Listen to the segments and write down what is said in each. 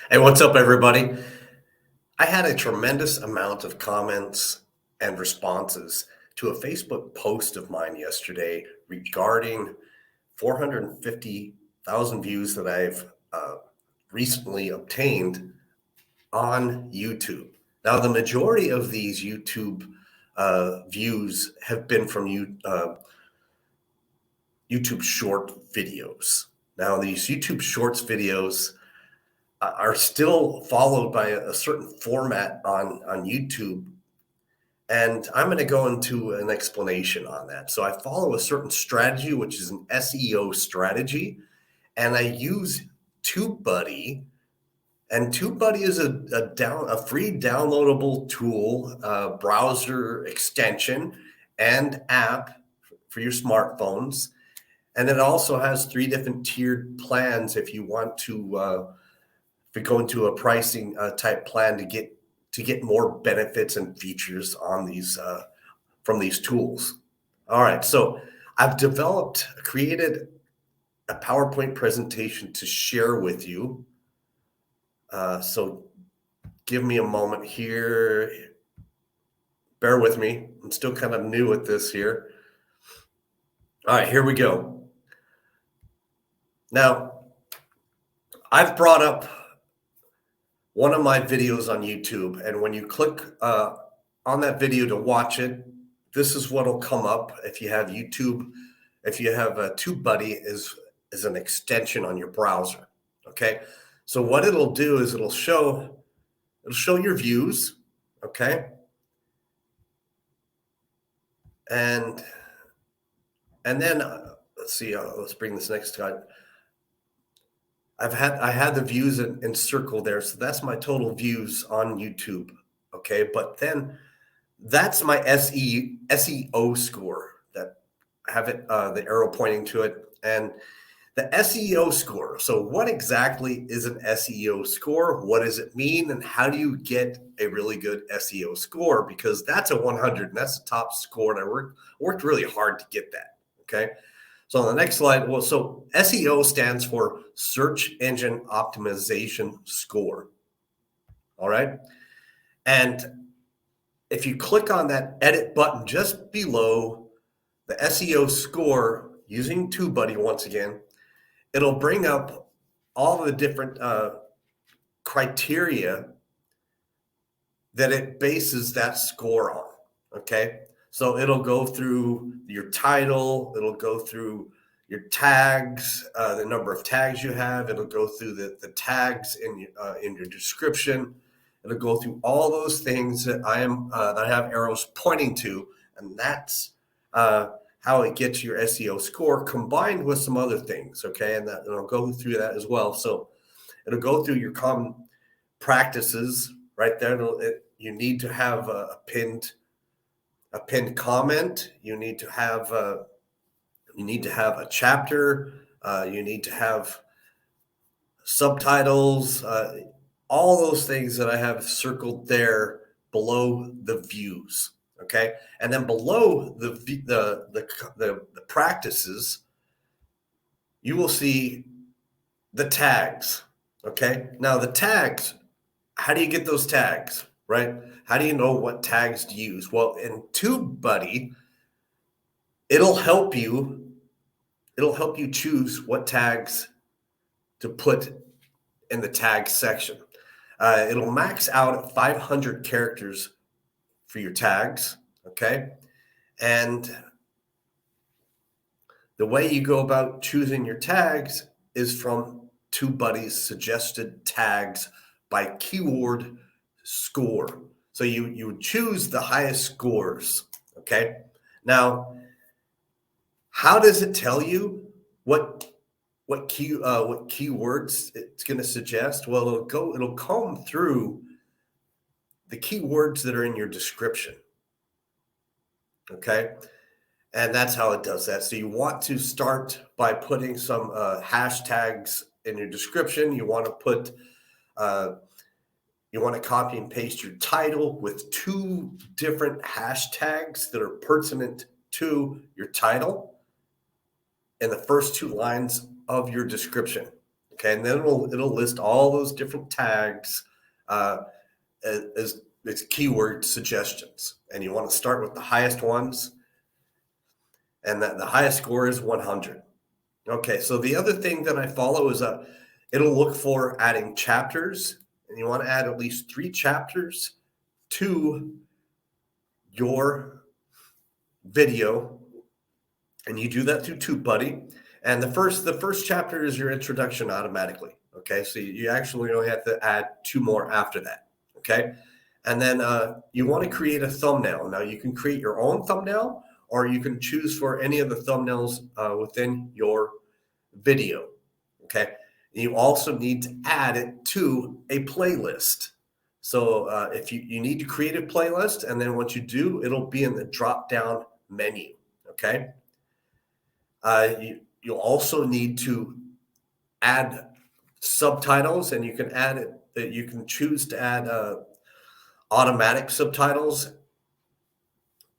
Hey, what's up, everybody? I had a tremendous amount of comments and responses to a Facebook post of mine yesterday regarding 450,000 views that I've recently obtained on YouTube. Now, the majority of these YouTube views have been from YouTube short videos. Now, these YouTube Shorts videos are still followed by a certain format on YouTube. And I'm going to go into an explanation on that. So I follow a certain strategy, which is an SEO strategy, and I use Tubebuddy. And Tubebuddy is a free downloadable tool, browser extension, and app for your smartphones. And it also has 3 different tiered plans if you want to if we go into a pricing type plan to get more benefits and features on these from these tools. All right, so I've created a PowerPoint presentation to share with you. So give me a moment here. Bear with me. I'm still kind of new at this here. All right, here we go. Now, I've brought up one of my videos on YouTube, and when you click on that video to watch it, this is what'll come up if you have YouTube. If you have a Tubebuddy is an extension on your browser. Okay, so what it'll do is it'll show your views. Okay, and then let's see. Let's bring this next slide. I had the views encircled there, so that's my total views on YouTube. Okay, but then that's my SEO score that I have it the arrow pointing to it, and the SEO score. So what exactly is an SEO score? What does it mean, and how do you get a really good SEO score? Because that's a 100, and that's the top score, and I worked really hard to get that. Okay. So on the next slide, well, so SEO stands for Search Engine Optimization Score. All right. And if you click on that edit button just below the SEO score using TubeBuddy once again, it'll bring up all the different criteria that it bases that score on. Okay. So it'll go through your title, it'll go through your tags, the number of tags you have, it'll go through the tags in your description, it'll go through all those things that I have arrows pointing to, and that's how it gets your SEO score combined with some other things. Okay, and I'll go through that as well. So it'll go through your common practices right there. You need to have a pinned comment. You need to have a chapter. You need to have subtitles. All those things that I have circled there below the views. Okay, and then below the practices, you will see the tags. Okay, now the tags. How do you get those tags? Right? How do you know what tags to use? Well, in TubeBuddy, it'll help you choose what tags to put in the tag section. It'll max out at 500 characters for your tags. Okay, and the way you go about choosing your tags is from TubeBuddy's suggested tags by keyword score. So you would choose the highest scores. Okay. Now, how does it tell you what keywords it's going to suggest? Well, it'll comb through the keywords that are in your description. Okay. And that's how it does that. So you want to start by putting some hashtags in your description. You want to put you want to copy and paste your title with 2 different hashtags that are pertinent to your title in the first 2 lines of your description. Okay, and then it'll list all those different tags as keyword suggestions. And you want to start with the highest ones, and that the highest score is 100. Okay, so the other thing that I follow is it'll look for adding chapters, and you want to add at least 3 chapters to your video, and you do that through Tubebuddy. And the first chapter is your introduction automatically. Okay, so you actually only have to add 2 more after that. Okay, and then you want to create a thumbnail. Now you can create your own thumbnail, or you can choose for any of the thumbnails within your video. Okay, you also need to add it to a playlist. So if you need to create a playlist, and then once you do, it'll be in the drop down menu. Okay, you'll also need to add subtitles, and you can add it. You can choose to add automatic subtitles.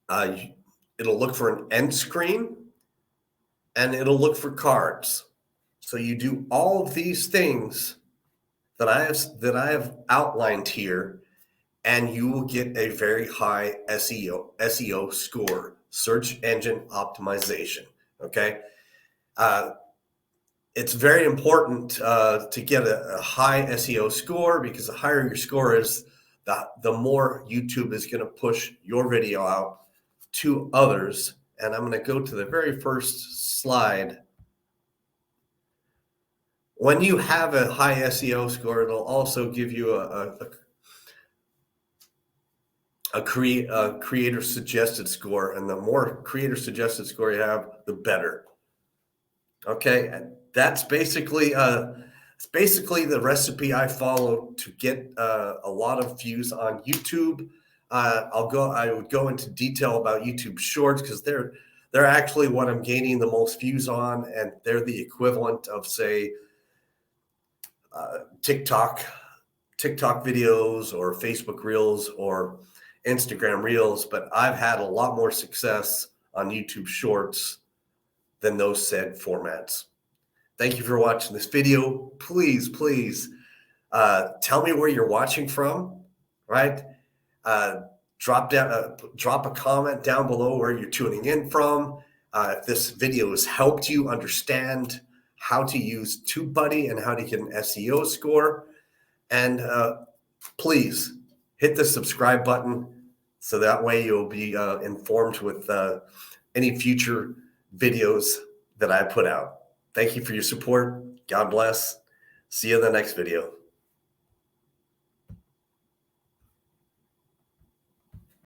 It'll look for an end screen, and it'll look for cards. So you do all of these things that I have outlined here, and you will get a very high SEO score, search engine optimization. Okay, it's very important to get a high SEO score, because the higher your score is, the more YouTube is going to push your video out to others. And I'm going to go to the very first slide. When you have a high SEO score, it'll also give you a creator suggested score, and the more creator suggested score you have, the better. Okay, and that's basically the recipe I follow to get a lot of views on YouTube. I would go into detail about YouTube Shorts, because they're actually what I'm gaining the most views on, and they're the equivalent of, say, TikTok videos, or Facebook Reels, or Instagram Reels. But I've had a lot more success on YouTube Shorts than those said formats. Thank you for watching this video. Please tell me where you're watching from, right? Drop a comment down below where you're tuning in from. If this video has helped you understand how to use Tubebuddy and how to get an SEO score, and please hit the subscribe button, so that way you'll be informed with any future videos that I put out. Thank you for your support. God bless. See you in the next video.